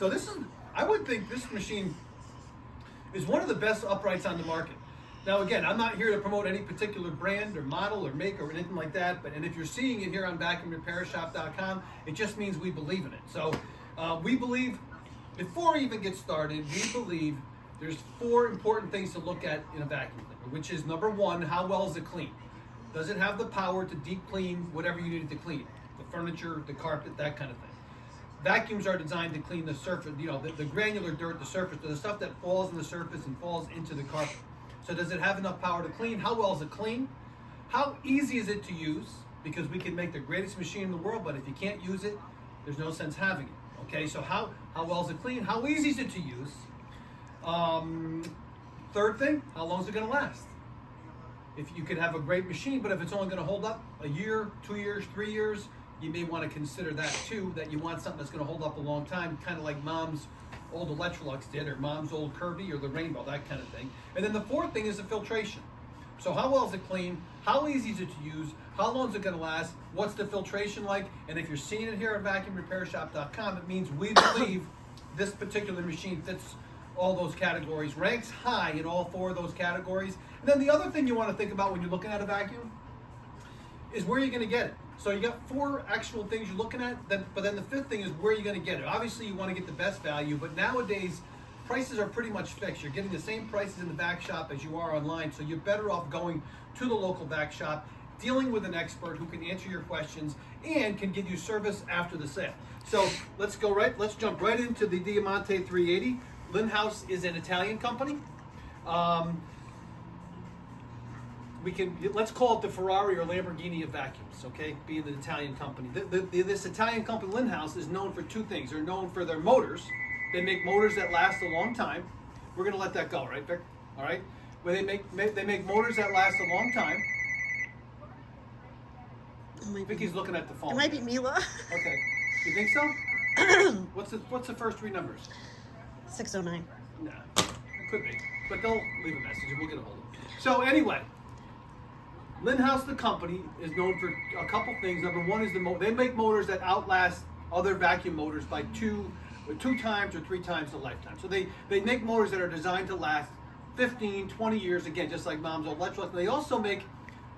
So this is, I would think this machine is one of the best uprights on the market. Now again, I'm not here to promote any particular brand or model or make or anything like that, and if you're seeing it here on vacuumrepairshop.com, it just means we believe in it. So we believe, before we even get started, we believe there's 4 important things to look at in a vacuum cleaner, which is number 1, how well is it clean? Does it have the power to deep clean whatever you need it to clean? The furniture, the carpet, that kind of thing. Vacuums are designed to clean the surface, you know, the granular dirt, the surface, the stuff that falls on the surface and falls into the carpet. So does it have enough power to clean? How well is it clean? How easy is it to use? Because we can make the greatest machine in the world, but if you can't use it, there's no sense having it. Okay, so how well is it clean? How easy is it to use? Third thing, how long is it going to last? If you could have a great machine, but if it's only going to hold up a year, 2 years, 3 years, you may want to consider that too, that you want something that's going to hold up a long time, kind of like Mom's old Electrolux did, or Mom's old Kirby, or the Rainbow, that kind of thing. And then the 4th thing is the filtration. So how well is it clean? How easy is it to use? How long is it going to last? What's the filtration like? And if you're seeing it here at vacuumrepairshop.com, it means we believe this particular machine fits all those categories, ranks high in all 4 of those categories. And then the other thing you want to think about when you're looking at a vacuum is where you're going to get it. So you got 4 actual things you're looking at, but then the 5th thing is where you're going to get it. Obviously you want to get the best value, but nowadays prices are pretty much fixed. You're getting the same prices in the back shop as you are online, so you're better off going to the local back shop, dealing with an expert who can answer your questions and can give you service after the sale. So let's jump right into the Diamanté 380. Lindhaus is an Italian company. Let's call it the Ferrari or Lamborghini of vacuums, okay? Being an Italian company. This Italian company, Lindhaus, is known for 2 things. They're known for their motors. They make motors that last a long time. We're going to let that go, right, Vic? All right? But they make motors that last a long time. Vicky's looking at the phone. It might be Mila. Okay. You think so? What's the first 3 numbers? 609. Nah, it could be. But they'll leave a message and we'll get a hold of them. So anyway, Lindhaus, the company, is known for a couple things. Number 1 is they make motors that outlast other vacuum motors by 2 times or 3 times the lifetime. So they make motors that are designed to last 15, 20 years, again, just like Mom's old Electrolux. They also make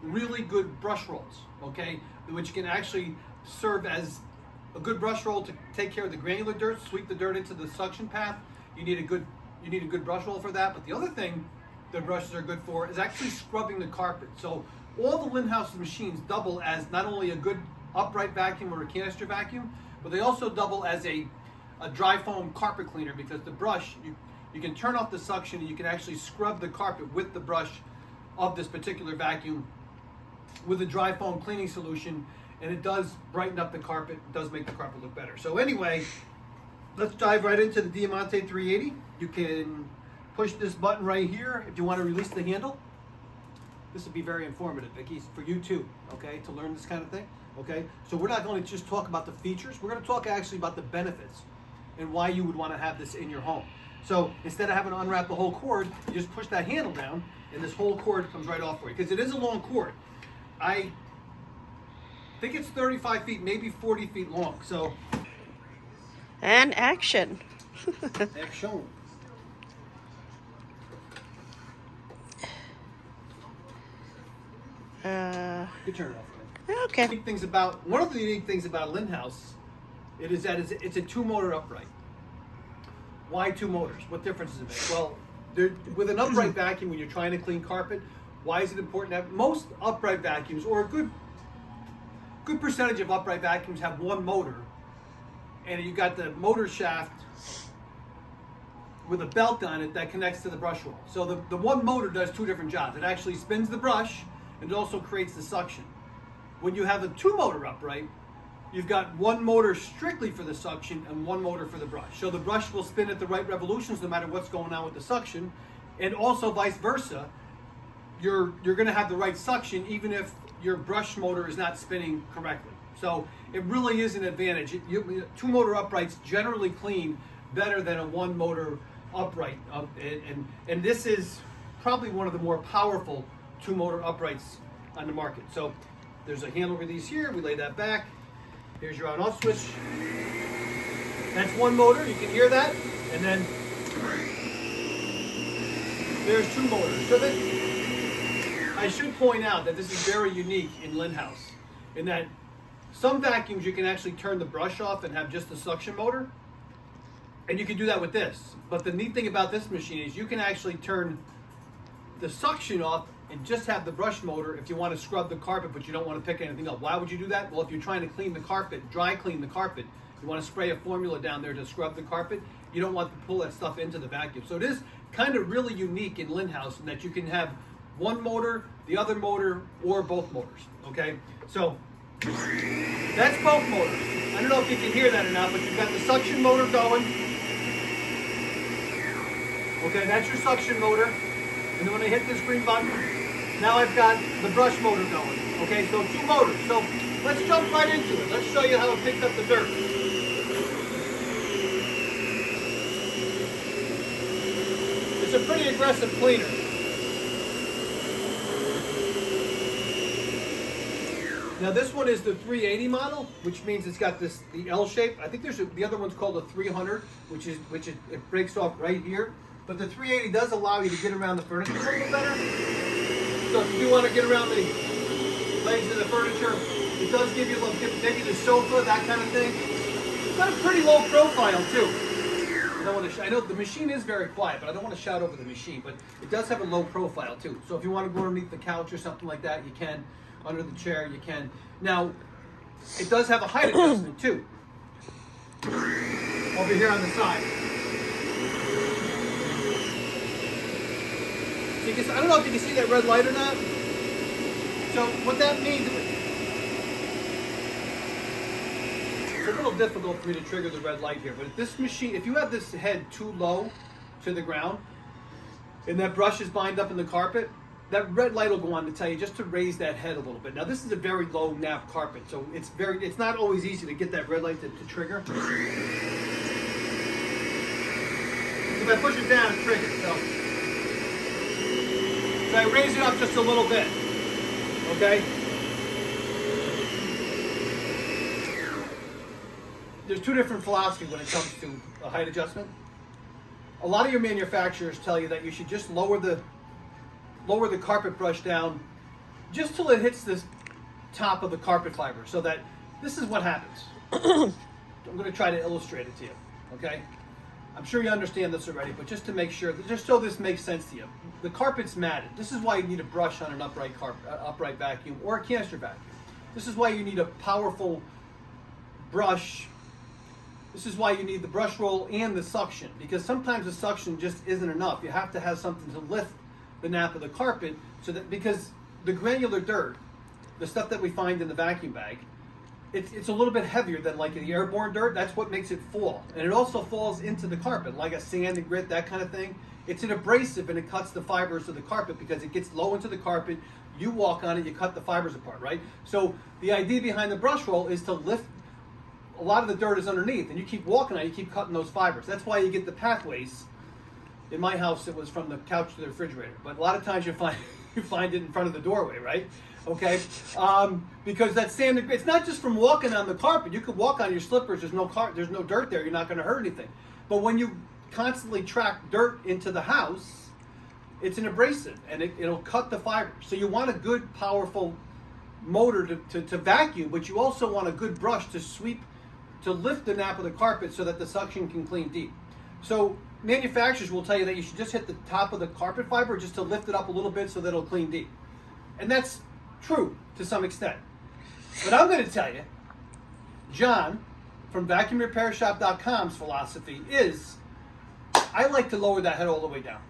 really good brush rolls, okay, which can actually serve as a good brush roll to take care of the granular dirt, sweep the dirt into the suction path. You need a good brush roll for that. But the other thing that brushes are good for is actually scrubbing the carpet. So all the Lindhaus machines double as not only a good upright vacuum or a canister vacuum, but they also double as a dry foam carpet cleaner, because the brush, you can turn off the suction and you can actually scrub the carpet with the brush of this particular vacuum with a dry foam cleaning solution, and it does brighten up the carpet, it does make the carpet look better. So anyway, let's dive right into the Diamanté 380. You can push this button right here if you want to release the handle. This would be very informative, Vicky, for you too, okay, to learn this kind of thing, okay? So we're not going to just talk about the features, we're going to talk actually about the benefits and why you would want to have this in your home. So instead of having to unwrap the whole cord, you just push that handle down and this whole cord comes right off for you, because it is a long cord. I think it's 35 feet, maybe 40 feet long, so. And action. Action. You turn it off. Okay. One of the unique things about Lindhaus, it is that it's a 2-motor upright. Why 2 motors? What difference does it make? Well, with an upright vacuum, when you're trying to clean carpet, why is it important to have most upright vacuums, or a good percentage of upright vacuums, have 1 motor, and you got the motor shaft with a belt on it that connects to the brush roll. So the 1 motor does 2 different jobs. It actually spins the brush and it also creates the suction. When you have a 2-motor upright, you've got 1 motor strictly for the suction and 1 motor for the brush. So the brush will spin at the right revolutions no matter what's going on with the suction, and also vice versa. You're going to have the right suction even if your brush motor is not spinning correctly. So it really is an advantage. 2-motor uprights generally clean better than a 1-motor upright, and this is probably one of the more powerful 2-motor uprights on the market. So there's a handle release here. We lay that back. Here's your on-off switch. That's one motor, you can hear that. And then there's two motors. So that, I should point out that this is very unique in Lindhaus, in that some vacuums you can actually turn the brush off and have just the suction motor. And you can do that with this. But the neat thing about this machine is you can actually turn the suction off and just have the brush motor if you want to scrub the carpet but you don't want to pick anything up. Why would you do that? Well, if you're trying to clean the carpet, dry clean the carpet, you want to spray a formula down there to scrub the carpet, you don't want to pull that stuff into the vacuum. So it is kind of really unique in Lindhaus in that you can have one motor, the other motor, or both motors, okay? So that's both motors. I don't know if you can hear that or not, but you've got the suction motor going. Okay, that's your suction motor. And then when I hit this green button, now I've got the brush motor going. Okay, so two motors. So let's jump right into it. Let's show you how it picks up the dirt. It's a pretty aggressive cleaner. Now this one is the 380 model, which means it's got the L shape. I think the other one's called a 300, which it breaks off right here. But the 380 does allow you to get around the furniture a little better. So if you do want to get around the legs of the furniture, it does give you a little, maybe the sofa, that kind of thing. It's got a pretty low profile too. I know the machine is very quiet, but I don't want to shout over the machine. But it does have a low profile too. So if you want to go underneath the couch or something like that, you can. Under the chair, you can. Now, it does have a height adjustment too. Over here on the side. So you can, I don't know if you can see that red light or not. So what that means, it's a little difficult for me to trigger the red light here, but if this machine, if you have this head too low to the ground, and that brush is bind up in the carpet, that red light will go on to tell you just to raise that head a little bit. Now this is a very low nap carpet, so it's not always easy to get that red light to trigger. If I push it down, it triggers. So I raise it up just a little bit. Okay? There's two different philosophies when it comes to a height adjustment. A lot of your manufacturers tell you that you should just lower the carpet brush down just till it hits the top of the carpet fiber, so that this is what happens. I'm going to try to illustrate it to you, okay? I'm sure you understand this already, but just to make sure, just so this makes sense to you. The carpet's matted. This is why you need a brush on an upright vacuum or a canister vacuum. This is why you need a powerful brush. This is why you need the brush roll and the suction, because sometimes the suction just isn't enough. You have to have something to lift the nap of the carpet, so that, because the granular dirt, the stuff that we find in the vacuum bag, it's a little bit heavier than like the airborne dirt. That's what makes it fall, and it also falls into the carpet like a sand and grit, that kind of thing. It's an abrasive, and it cuts the fibers of the carpet because it gets low into the carpet. You walk on it, you cut the fibers apart, right? So the idea behind the brush roll is to lift. A lot of the dirt is underneath, and you keep walking on it, you keep cutting those fibers. That's why you get the pathways. In my house, it was from the couch to the refrigerator, but a lot of times you find it in front of the doorway, right? Okay, because that sand, it's not just from walking on the carpet. You could walk on your slippers. There's no dirt there. You're not going to hurt anything. But when you constantly track dirt into the house, it's an abrasive, and it'll cut the fibers. So you want a good, powerful motor to vacuum, but you also want a good brush to sweep, to lift the nap of the carpet so that the suction can clean deep. So manufacturers will tell you that you should just hit the top of the carpet fiber just to lift it up a little bit so that it'll clean deep. And that's true to some extent. But I'm going to tell you, John from VacuumRepairShop.com's philosophy is, I like to lower that head all the way down.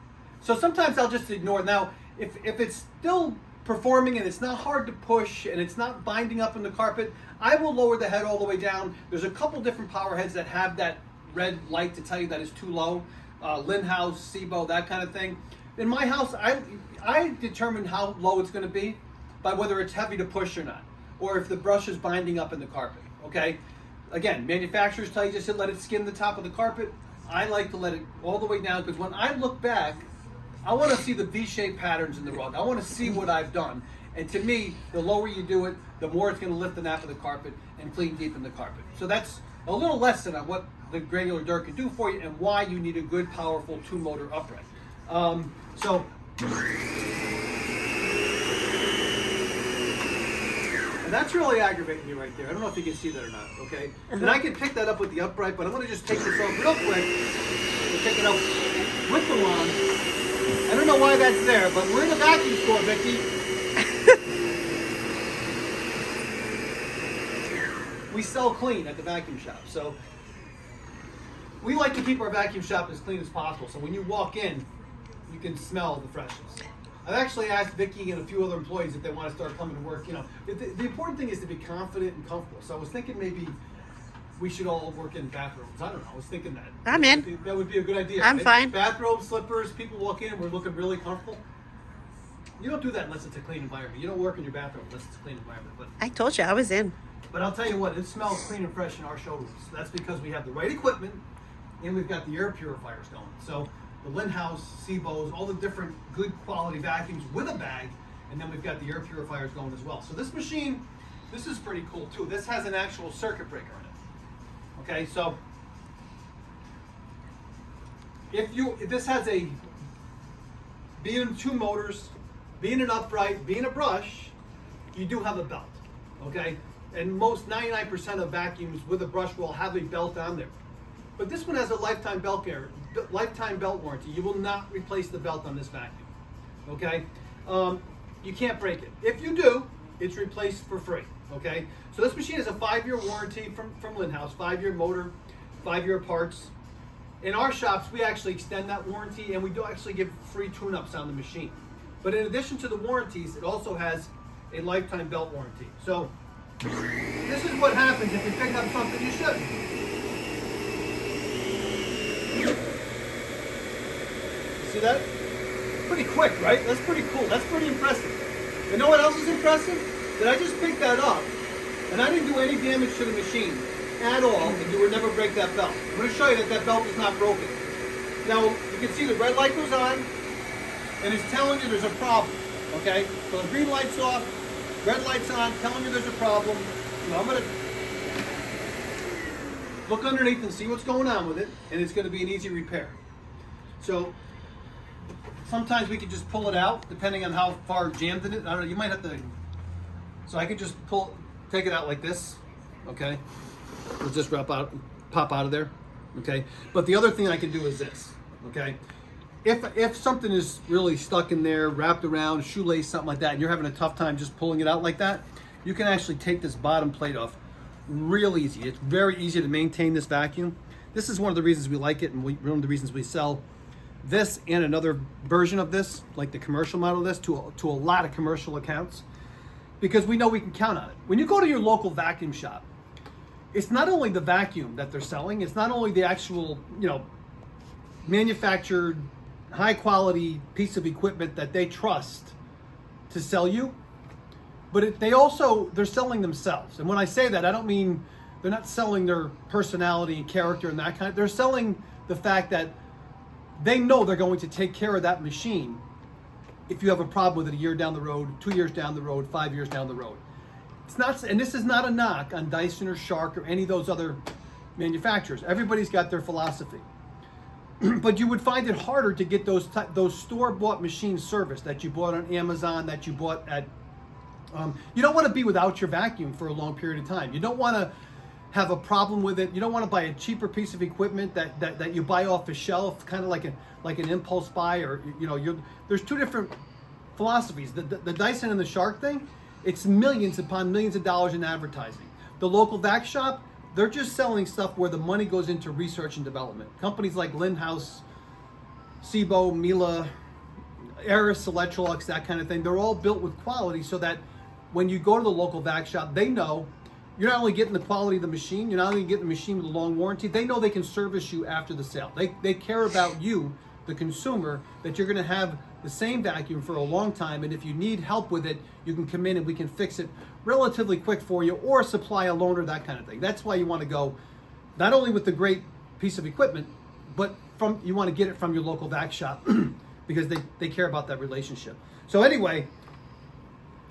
So sometimes I'll just ignore it. Now, if it's still performing and it's not hard to push and it's not binding up in the carpet, I will lower the head all the way down. There's a couple different power heads that have that red light to tell you that it's too low. Lindhaus, SIBO, that kind of thing. In my house, I determine how low it's going to be by whether it's heavy to push or not, or if the brush is binding up in the carpet, okay? Again, manufacturers tell you just to let it skim the top of the carpet. I like to let it all the way down, because when I look back, I want to see the V-shaped patterns in the rug. I want to see what I've done. And to me, the lower you do it, the more it's going to lift the nap of the carpet and clean deep in the carpet. So that's a little lesson on what the granular dirt can do for you and why you need a good, powerful 2-motor upright. So, and that's really aggravating me right there. I don't know if you can see that or not, okay? And I can pick that up with the upright, but I'm going to just take this off real quick and take it out with the wand. I don't know why that's there, but we're in a vacuum store, Vicky. We sell clean at the vacuum shop, so we like to keep our vacuum shop as clean as possible. So when you walk in, you can smell the freshness. I've actually asked Vicky and a few other employees if they want to start coming to work. You know, the important thing is to be confident and comfortable. So I was thinking maybe we should all work in bathrobes. I don't know. I was thinking that. I'm in. That would be a good idea. I'm fine. Bathrobes, slippers, people walk in and we're looking really comfortable. You don't do that unless it's a clean environment. You don't work in your bathroom unless it's a clean environment. But I told you I was in. I'll tell you what, it smells clean and fresh in our showrooms. That's because we have the right equipment and we've got the air purifiers going. So the Lindhaus, Seabos, all the different good quality vacuums with a bag, and then we've got the air purifiers going as well. So this machine, this is pretty cool too. This has an actual circuit breaker in it. Okay, so this has being 2 motors, being an upright, being a brush, you do have a belt, okay? And most 99% of vacuums with a brush will have a belt on there. But this one has a lifetime belt warranty. You will not replace the belt on this vacuum, okay? You can't break it. If you do, it's replaced for free, okay? So this machine has a 5-year warranty from Lindhaus, 5-year motor, 5-year parts. In our shops, we actually extend that warranty and we do actually give free tune-ups on the machine. But in addition to the warranties, it also has a lifetime belt warranty. So this is what happens if you pick up something you shouldn't. See that? Pretty quick, right? That's pretty cool. That's pretty impressive. You know what else is impressive? That I just picked that up and I didn't do any damage to the machine at all, and you would never break that belt. I'm going to show you that that belt is not broken. Now, you can see the red light goes on and it's telling you there's a problem, okay? So the green light's off, red light's on, telling you there's a problem. So I'm going to look underneath and see what's going on with it, and it's going to be an easy repair. So sometimes we can just pull it out, depending on how far jammed in it. I don't know, you might have to, so I can just take it out like this, okay? It'll just pop out of there, okay? But the other thing I can do is this, okay? If something is really stuck in there, wrapped around, shoelace, something like that, and you're having a tough time just pulling it out like that, you can actually take this bottom plate off real easy. It's very easy to maintain this vacuum. This is one of the reasons we like it, and one of the reasons we sell this and another version of this, like the commercial model of this, to a lot of commercial accounts, because we know we can count on it. When you go to your local vacuum shop, it's not only the vacuum that they're selling, it's not only the actual, manufactured, high quality piece of equipment that they trust to sell you, but they're selling themselves. And when I say that, I don't mean they're not selling their personality and character and that kind of, they're selling the fact that they know they're going to take care of that machine if you have a problem with it a year down the road, 2 years down the road, 5 years down the road. It's not, and this is not a knock on Dyson or Shark or any of those other manufacturers. Everybody's got their philosophy. But you would find it harder to get those store-bought machines serviced that you bought on Amazon, that you bought at, you don't want to be without your vacuum for a long period of time. You don't want to have a problem with it. You don't want to buy a cheaper piece of equipment that you buy off the shelf, kind of like an impulse buy, or there's two different philosophies. The Dyson and the Shark thing, it's millions upon millions of dollars in advertising. The local vac shop, they're just selling stuff where the money goes into research and development. Companies like Lindhaus, Seabo, Miele, Eris, Electrolux, that kind of thing, they're all built with quality so that when you go to the local vac shop, they know you're not only getting the quality of the machine, you're not only getting the machine with a long warranty, they know they can service you after the sale. They care about you, the consumer, that you're going to have the same vacuum for a long time, and if you need help with it, you can come in and we can fix it relatively quick for you, or supply a loaner, that kind of thing. That's why you want to go not only with the great piece of equipment, but you want to get it from your local vac shop because they care about that relationship. So anyway,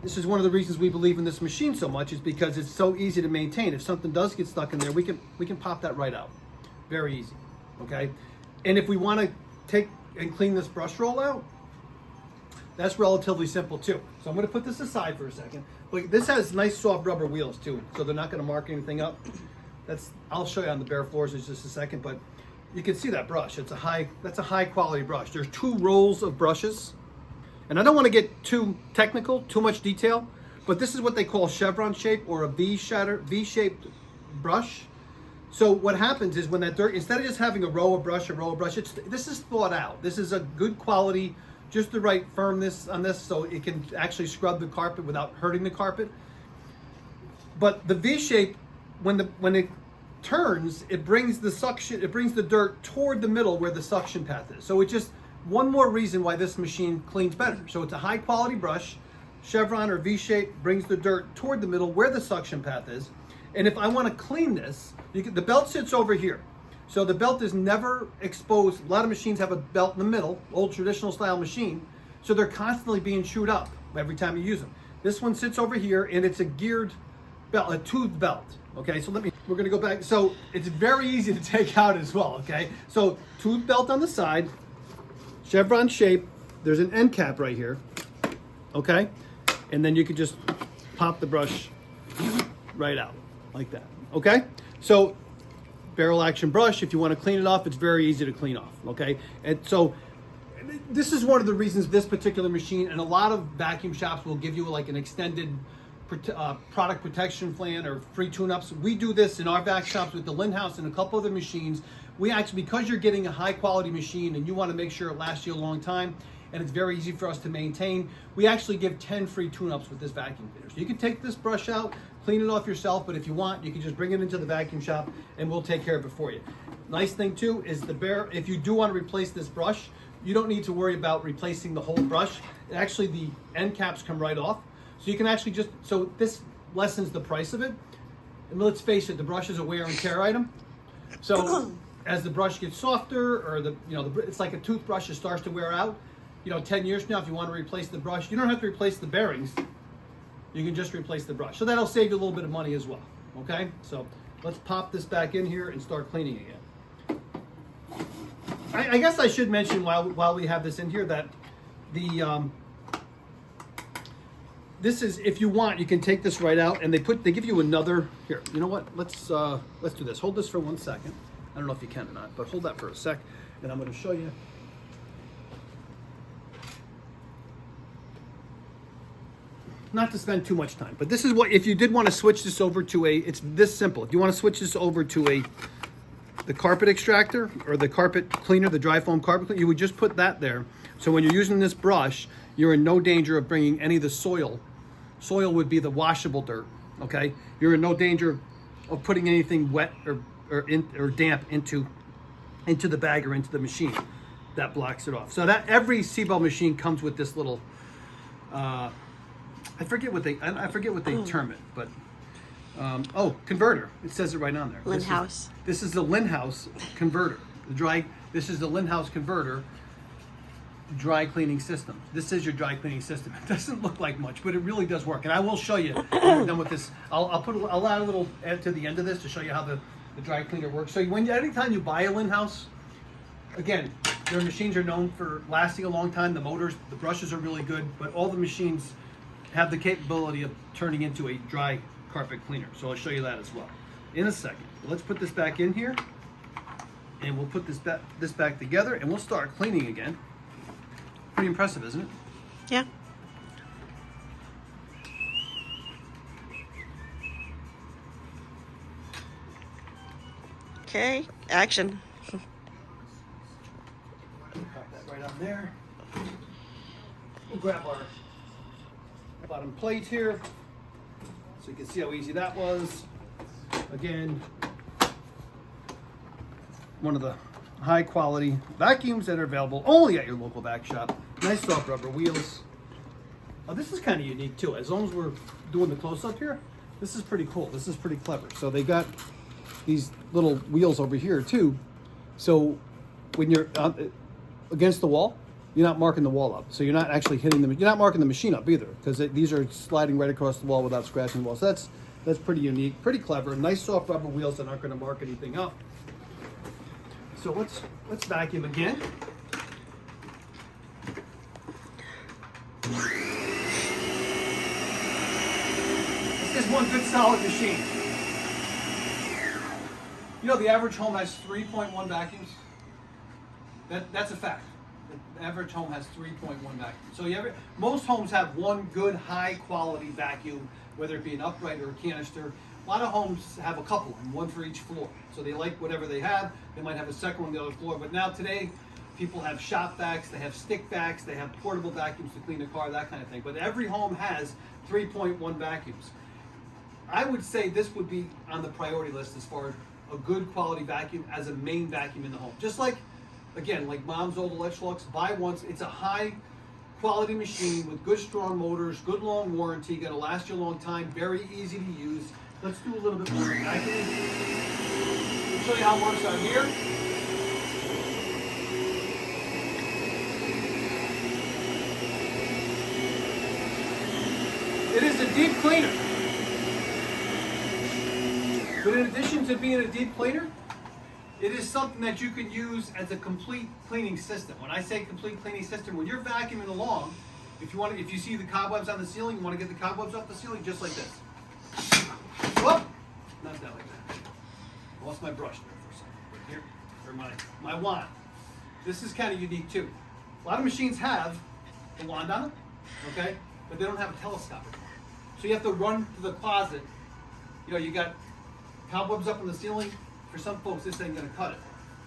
this is one of the reasons we believe in this machine so much, is because it's so easy to maintain. If something does get stuck in there, we can pop that right out Very easy, okay? And if we want to take and clean this brush roll out, that's relatively simple too. So I'm going to put this aside for a second. But this has nice soft rubber wheels too, so they're not going to mark anything up. I'll show you on the bare floors in just a second, but you can see that brush. That's a high quality brush. There's 2 rolls of brushes, and I don't want to get too technical, too much detail, but this is what they call chevron shape or a V-shaped brush. So what happens is when that dirt, instead of just having a row of brush, this is thought out. This is a good quality, just the right firmness on this so it can actually scrub the carpet without hurting the carpet. But the V shape, when it turns, it brings the dirt toward the middle where the suction path is. So it's just one more reason why this machine cleans better. So it's a high quality brush, chevron or V shape, brings the dirt toward the middle where the suction path is. And if I want to clean this, the belt sits over here. So the belt is never exposed. A lot of machines have a belt in the middle, old traditional style machine. So they're constantly being chewed up every time you use them. This one sits over here and it's a geared belt, a toothed belt. Okay, so we're gonna go back. So it's very easy to take out as well, okay? So toothed belt on the side, chevron shape, there's an end cap right here, okay? And then you could just pop the brush right out like that, okay? So barrel action brush, if you want to clean it off, it's very easy to clean off, okay? And so this is one of the reasons this particular machine, and a lot of vacuum shops will give you like an extended product protection plan or free tune-ups. We do this in our vac shops with the Lindhaus and a couple other machines. We actually, because you're getting a high quality machine and you want to make sure it lasts you a long time and it's very easy for us to maintain, we actually give 10 free tune-ups with this vacuum cleaner. So you can take this brush out, clean it off yourself, but if you want, you can just bring it into the vacuum shop and we'll take care of it for you. Nice thing too is if you do want to replace this brush, you don't need to worry about replacing the whole brush. Actually, the end caps come right off. So you can actually so this lessens the price of it. And let's face it, the brush is a wear and tear item. So as the brush gets softer, or it's like a toothbrush, it starts to wear out. 10 years from now, if you want to replace the brush, you don't have to replace the bearings. You can just replace the brush. So that'll save you a little bit of money as well, okay? So let's pop this back in here and start cleaning again. I guess I should mention while we have this in here that this is, if you want, you can take this right out, and they give you another, here, you know what, let's do this. Hold this for 1 second. I don't know if you can or not, but hold that for a sec, and I'm gonna show you. Not to spend too much time, but this is what, if you did want to switch this over to it's this simple. If you want to switch this over to the carpet extractor or the carpet cleaner, the dry foam carpet cleaner, you would just put that there. So when you're using this brush, you're in no danger of bringing any of the soil. Soil would be the washable dirt, okay? You're in no danger of putting anything wet or damp into the bag or into the machine. That blocks it off. So that every Seabell machine comes with this little, I forget what they term it, but converter. It says it right on there. Lindhaus. This is the Lindhaus converter. This is the Lindhaus converter dry cleaning system. This is your dry cleaning system. It doesn't look like much, but it really does work. And I will show you when we're done with this. I'll add a little to the end of this to show you how the dry cleaner works. So anytime you buy a Lindhaus, again, their machines are known for lasting a long time. The motors, the brushes are really good, but all the machines have the capability of turning into a dry carpet cleaner. So I'll show you that as well in a second. Let's put this back in here, and we'll put this back together, and we'll start cleaning again. Pretty impressive, isn't it? Yeah. Okay, action. Pop that right on there. We'll grab our bottom plate here so you can see how easy that was. Again, one of the high quality vacuums that are available only at your local vac shop. Nice soft rubber wheels. Oh, this is kind of unique too. As long as we're doing the close up here, this is pretty cool. This is pretty clever. So they got these little wheels over here too. So when you're against the wall, you're not marking the wall up. So you're not actually hitting them. You're not marking the machine up either, because these are sliding right across the wall without scratching the wall. So that's pretty unique, pretty clever. Nice soft rubber wheels that aren't going to mark anything up. So let's vacuum again. This is one good solid machine. You know the average home has 3.1 vacuums? That's a fact. The average home has 3.1 vacuums. So most homes have one good high quality vacuum, whether it be an upright or a canister. A lot of homes have a couple, and one for each floor. So they like whatever they have. They might have a second one on the other floor. But now today, people have shop vacs, they have stick vacs, they have portable vacuums to clean the car, that kind of thing. But every home has 3.1 vacuums. I would say this would be on the priority list as far as a good quality vacuum as a main vacuum in the home. Just like, again, like Mom's old Electrolux, buy once. It's a high quality machine with good strong motors, good long warranty, gonna last you a long time, very easy to use. Let's do a little bit more vacuuming. I'll show you how it works out here. It is a deep cleaner. But in addition to being a deep cleaner, it is something that you can use as a complete cleaning system. When I say complete cleaning system, when you're vacuuming along, if you see the cobwebs on the ceiling, you want to get the cobwebs off the ceiling just like this. Whoop! Not that like that. I lost my brush there for a second. Right here, or my wand. This is kind of unique too. A lot of machines have the wand on them, okay, but they don't have a telescopic wand. So you have to run to the closet. You know, you got cobwebs up on the ceiling. For some folks, this ain't gonna cut it.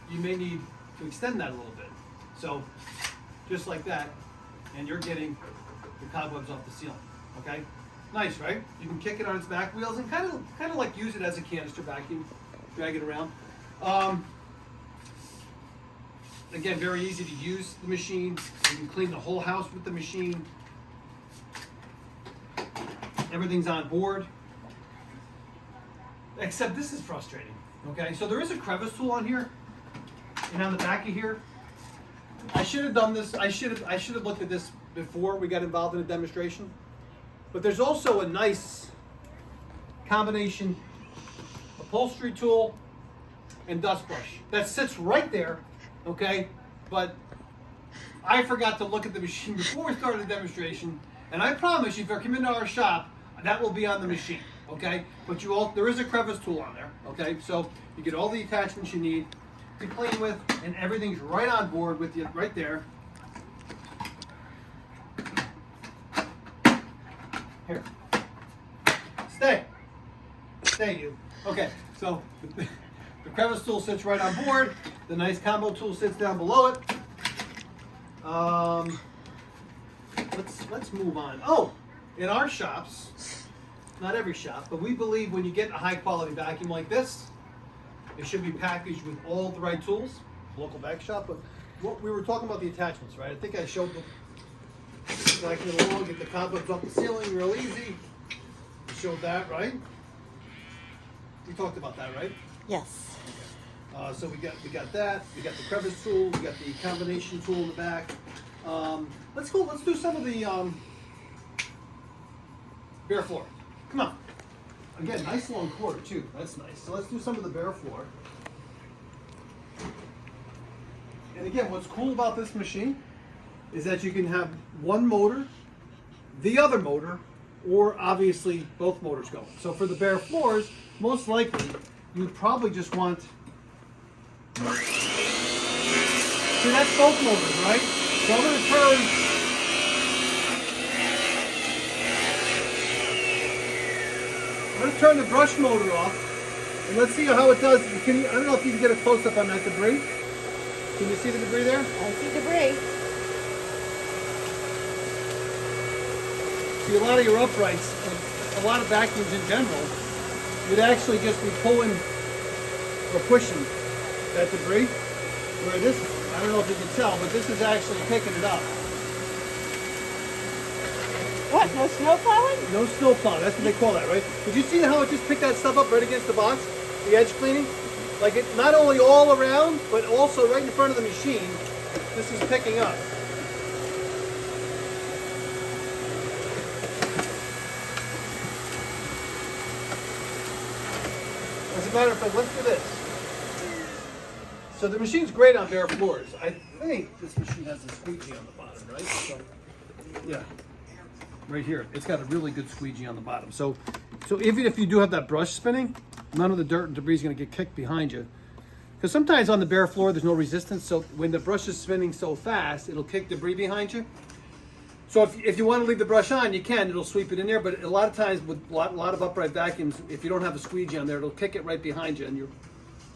You may need to extend that a little bit. So, just like that, and you're getting the cobwebs off the ceiling. Okay, nice, right? You can kick it on its back wheels and kind of like use it as a canister vacuum, drag it around. Again, very easy to use the machine. You can clean the whole house with the machine. Everything's on board. Except this is frustrating. Okay, so there is a crevice tool on here, and on the back of here. I should have done this. I should have looked at this before we got involved in a demonstration. But there's also a nice combination upholstery tool and dust brush that sits right there. Okay, but I forgot to look at the machine before we started the demonstration, and I promise you, if you come into our shop, that will be on the machine. Okay, but there is a crevice tool on there. Okay, so you get all the attachments you need to clean with, and everything's right on board with you right there. Here, stay you. Okay, so the crevice tool sits right on board. The nice combo tool sits down below it. Let's move on. Oh, in our shops. Not every shop, but we believe when you get a high quality vacuum like this, it should be packaged with all the right tools. Local vac shop, but what we were talking about the attachments, right? I think I showed them vacuum along, get the cobwebs off the ceiling real easy. We showed that, right? We talked about that, right? Yes. So we got that. We got the crevice tool. We got the combination tool in the back. Let's do some of the bare floor. Come on. Again, nice long cord too. That's nice. So let's do some of the bare floor. And again, what's cool about this machine is that you can have one motor, the other motor, or obviously both motors going. So for the bare floors, most likely you probably just want. See, that's both motors, right? So I'm going to turn. I'm going to turn the brush motor off, and let's see how it does. I don't know if you can get a close-up on that debris. Can you see the debris there? I see debris. See, a lot of your uprights, a lot of vacuums in general, would actually just be pulling or pushing that debris. Where this, I don't know if you can tell, but this is actually picking it up. What? No snow plowing? No snow plow. That's what they call that, right? Did you see how it just picked that stuff up right against the box? The edge cleaning? Like it, not only all around, but also right in front of the machine. This is picking up. As a matter of fact, let's do this. So the machine's great on bare floors. I think this machine has a squeegee on the bottom, right? So, yeah, right here. It's got a really good squeegee on the bottom. So even if you do have that brush spinning, none of the dirt and debris is going to get kicked behind you. Because sometimes on the bare floor, there's no resistance. So when the brush is spinning so fast, it'll kick debris behind you. So if you want to leave the brush on, you can. It'll sweep it in there. But a lot of times with a lot of upright vacuums, if you don't have a squeegee on there, it'll kick it right behind you, and you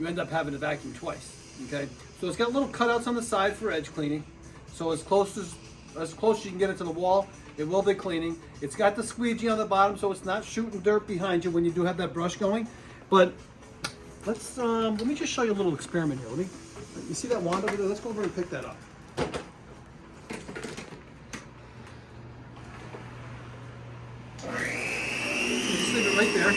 end up having to vacuum twice. Okay. So it's got little cutouts on the side for edge cleaning. So as close as you can get it to the wall, it will be cleaning. It's got the squeegee on the bottom, so it's not shooting dirt behind you when you do have that brush going. But let me just show you a little experiment here. You see that wand over there? Let's go over and pick that up. Just leave it right there.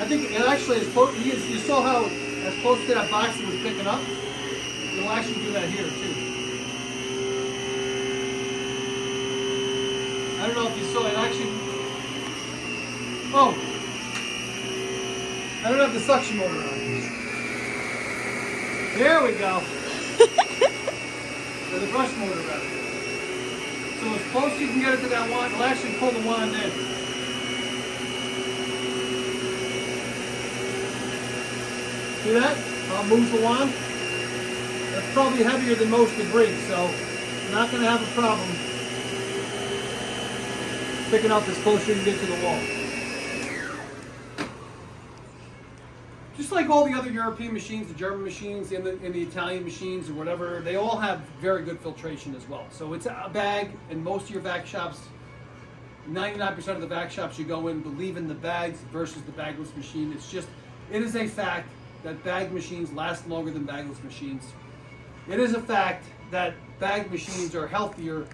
I think it actually is close. You saw how as close to that box it was picking up. It'll actually do that here too. I don't know if you saw it actually. Oh, I don't have the suction motor on. There we go. Or the brush motor rather. So as close as you can get it to that wand, it'll actually pull the wand in. See that? How it moves the wand? That's probably heavier than most debris, so you're not going to have a problem picking up as close as you can get to the wall. Just like all the other European machines, the German machines, and the Italian machines, or whatever, they all have very good filtration as well. So it's a bag, and most of your vac shops, 99% of the vac shops you go in believe in the bags versus the bagless machine. It is a fact that bag machines last longer than bagless machines. It is a fact that bag machines are healthier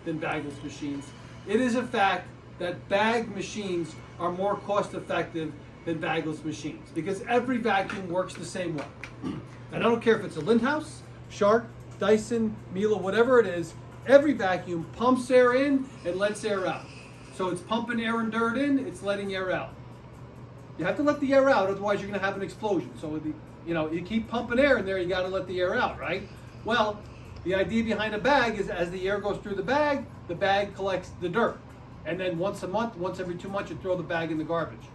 than bagless machines. It is a fact that bag machines are more cost effective than bagless machines because every vacuum works the same way. And I don't care if it's a Lindhaus, Shark, Dyson, Miele, whatever it is, every vacuum pumps air in and lets air out. So it's pumping air and dirt in, it's letting air out. You have to let the air out, otherwise you're going to have an explosion. So you keep pumping air in there, you got to let the air out, right? Well, the idea behind a bag is as the air goes through the bag collects the dirt. And then once a month, once every 2 months, you throw the bag in the garbage.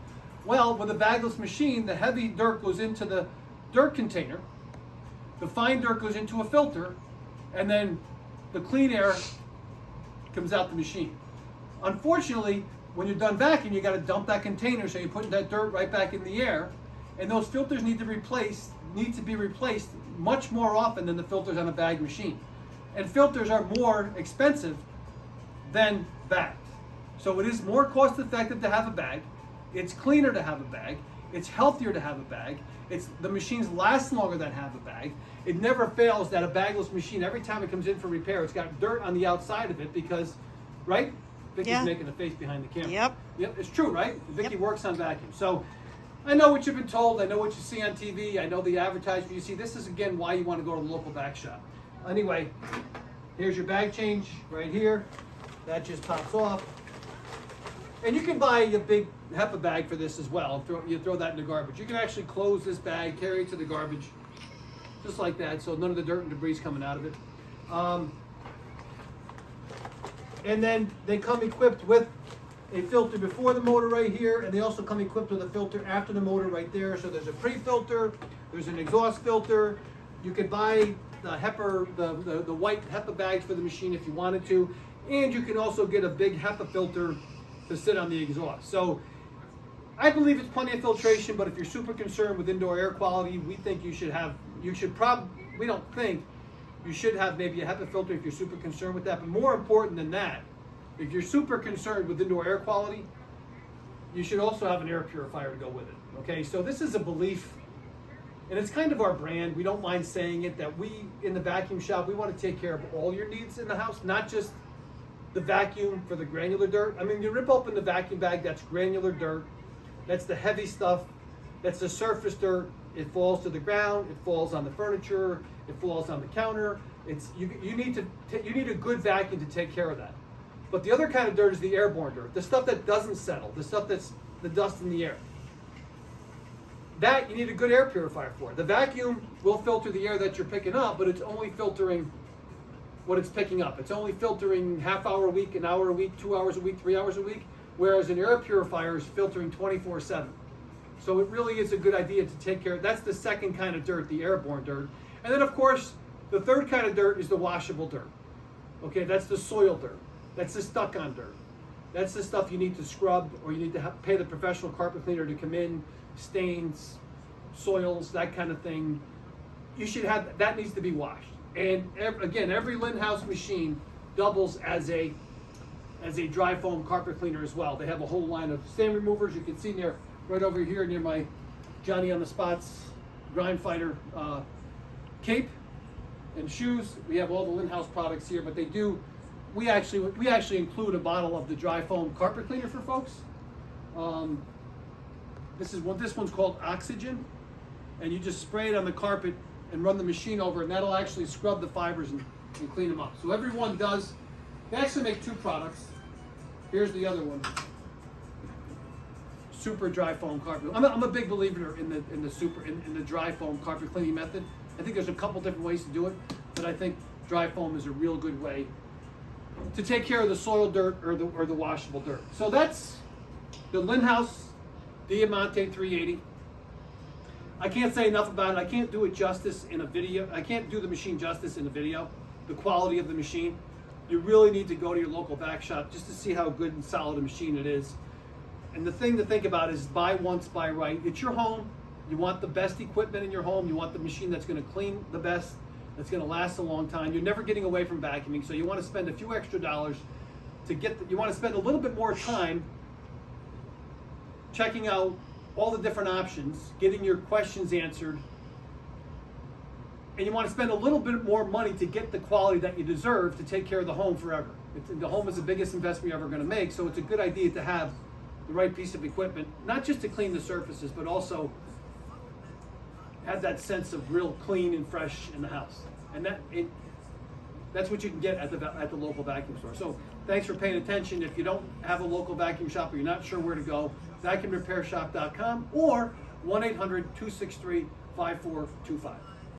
Well, with a bagless machine, the heavy dirt goes into the dirt container, the fine dirt goes into a filter, and then the clean air comes out the machine. Unfortunately, when you're done vacuuming, you got to dump that container, so you're putting that dirt right back in the air, and those filters need to be replaced much more often than the filters on a bag machine. And filters are more expensive than bags. So it is more cost effective to have a bag. It's cleaner to have a bag. It's healthier to have a bag. The machines last longer than have a bag. It never fails that a bagless machine, every time it comes in for repair, it's got dirt on the outside of it because, right? Vicky's making a face behind the camera. Yep, it's true, right? Vicky works on vacuum. So I know what you've been told. I know what you see on TV. I know the advertisement you see. This is, again, why you want to go to the local vac shop. Anyway, here's your bag change right here. That just pops off. And you can buy a big HEPA bag for this as well. You throw that in the garbage. You can actually close this bag, carry it to the garbage, just like that, so none of the dirt and debris is coming out of it. And then they come equipped with a filter before the motor right here, and they also come equipped with a filter after the motor right there. So there's a pre-filter, there's an exhaust filter. You could buy the HEPA, the white HEPA bags for the machine if you wanted to, and you can also get a big HEPA filter to sit on the exhaust. So I believe it's plenty of filtration, but if you're super concerned with indoor air quality, we think you should have maybe a HEPA filter if you're super concerned with that. But more important than that, if you're super concerned with indoor air quality, you should also have an air purifier to go with it. Okay, so this is a belief, and it's kind of our brand. We don't mind saying it, that we, in the vacuum shop, we want to take care of all your needs in the house, not just the vacuum for the granular dirt. I mean, you rip open the vacuum bag, that's granular dirt. That's the heavy stuff. That's the surface dirt. It falls to the ground. It falls on the furniture. It falls on the counter. You need a good vacuum to take care of that. But the other kind of dirt is the airborne dirt, the stuff that doesn't settle, the stuff that's the dust in the air. that you need a good air purifier for. The vacuum will filter the air that you're picking up, but it's only filtering what it's picking up. It's only filtering half hour a week, an hour a week, 2 hours a week, 3 hours a week, whereas an air purifier is filtering 24/7. So it really is a good idea to take care of. That's the second kind of dirt, the airborne dirt. And then of course, the third kind of dirt is the washable dirt. Okay, that's the soil dirt. That's the stuck-on dirt. That's the stuff you need to scrub, or you need to pay the professional carpet cleaner to come in, stains, soils, that kind of thing. You should have, that needs to be washed. And again, every Lindhaus machine doubles as a dry foam carpet cleaner as well. They have a whole line of stain removers. You can see near, right over here near my Johnny on the Spots Grime Fighter cape and shoes. We have all the Lindhaus products here, but we actually include a bottle of the dry foam carpet cleaner for folks. This one's called Oxygen, and you just spray it on the carpet and run the machine over, and that'll actually scrub the fibers and clean them up. So everyone does. They actually make two products. Here's the other one. Super dry foam carpet. I'm a big believer in the dry foam carpet cleaning method. I think there's a couple different ways to do it, but I think dry foam is a real good way to take care of the soil dirt or the washable dirt. So that's the Lindhaus Diamanté 380. I can't say enough about it. I can't do it justice in a video. I can't do the machine justice in a video. The quality of the machine. You really need to go to your local vac shop just to see how good and solid a machine it is. And the thing to think about is buy once, buy right. It's your home. You want the best equipment in your home. You want the machine that's going to clean the best, that's going to last a long time. You're never getting away from vacuuming, so you want to spend a few extra dollars to get. You want to spend a little bit more time checking out all the different options, getting your questions answered, and you want to spend a little bit more money to get the quality that you deserve to take care of the home forever. The home is the biggest investment you're ever going to make, so it's a good idea to have the right piece of equipment, not just to clean the surfaces, but also have that sense of real clean and fresh in the house. And that's what you can get at the local vacuum store. So thanks for paying attention. If you don't have a local vacuum shop or you're not sure where to go, vacuumrepairshop.com or 1-800-263-5425.